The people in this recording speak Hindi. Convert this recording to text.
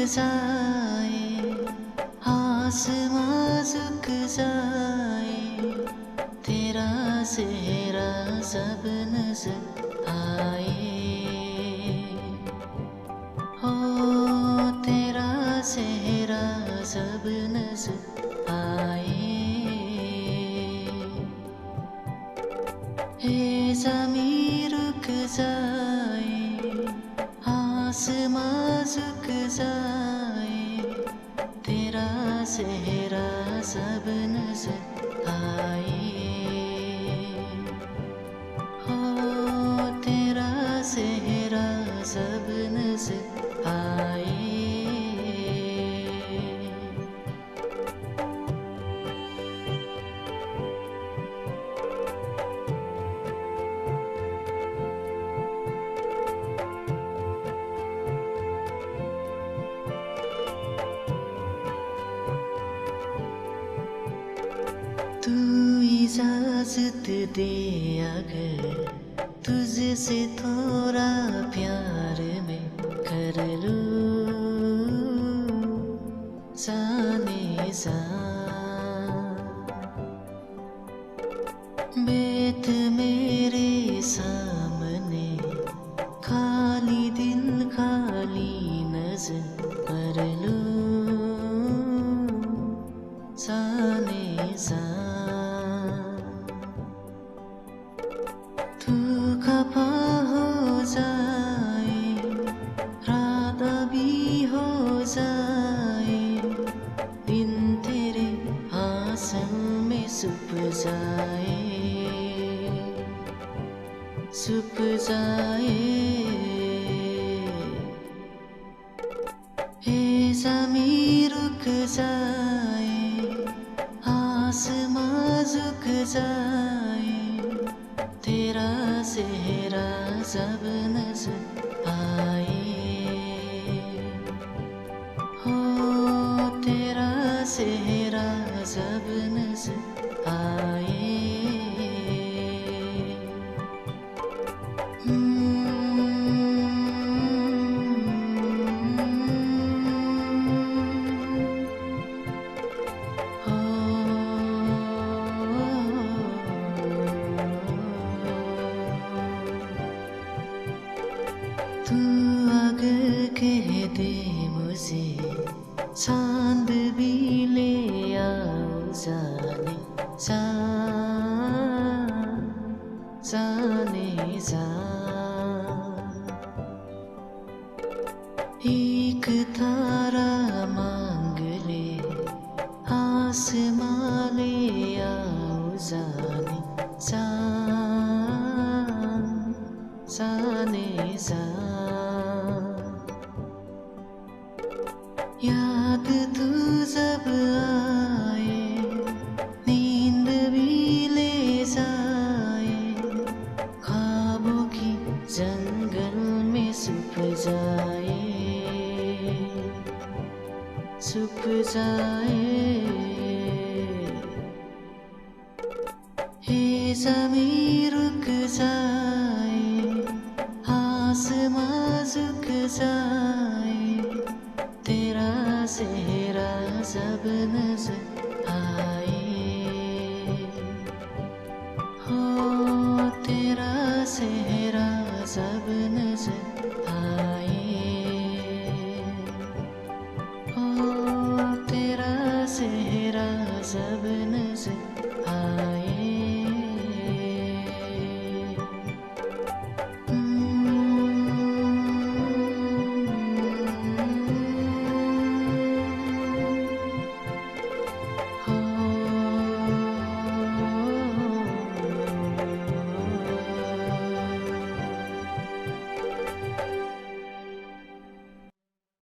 जाए, आसमां झुक जाए, तेरा चेहरा जब नजर आए, हो तेरा चेहरा जब नजर आए, हे ज़मीं रुक जाए, आसमां झुक जाए, तेरा चेहरा जब नजर आए, हो तेरा चेहरा जब नजर आए। तू इजाजत दे अगर तुझसे थोड़ा प्यार मैं कर लूं, जाने जा बैठ मेरे सामने, खाली दिल खाली नजर कर लूं, जाने जा तू खफा हो जाए, रात भी हो जाए, दिन तेरे आंचल में छुप जाए, छुप जाए, हे ज़मीं रुक जाए, आसमां झुक जाए, तेरा चेहरा जब नजर आए, हो तेरा चेहरा जब नजर आए। तू अगर कह दे मुझे, चांद भी ले आओ, जाने जा, जाने जा, एक तारा मांग ले, आसमां ले आओ, जाने जा, जाने जा, याद तू जब आए, नींद भी ले जाए, ख्वाबों की जंगल में छुप जाए, छुप जाए, हे ज़मीं रुक जाए, आसमां झुक जाए, तेरा चेहरा जब नजर आए, हो तेरा चेहरा जब नजर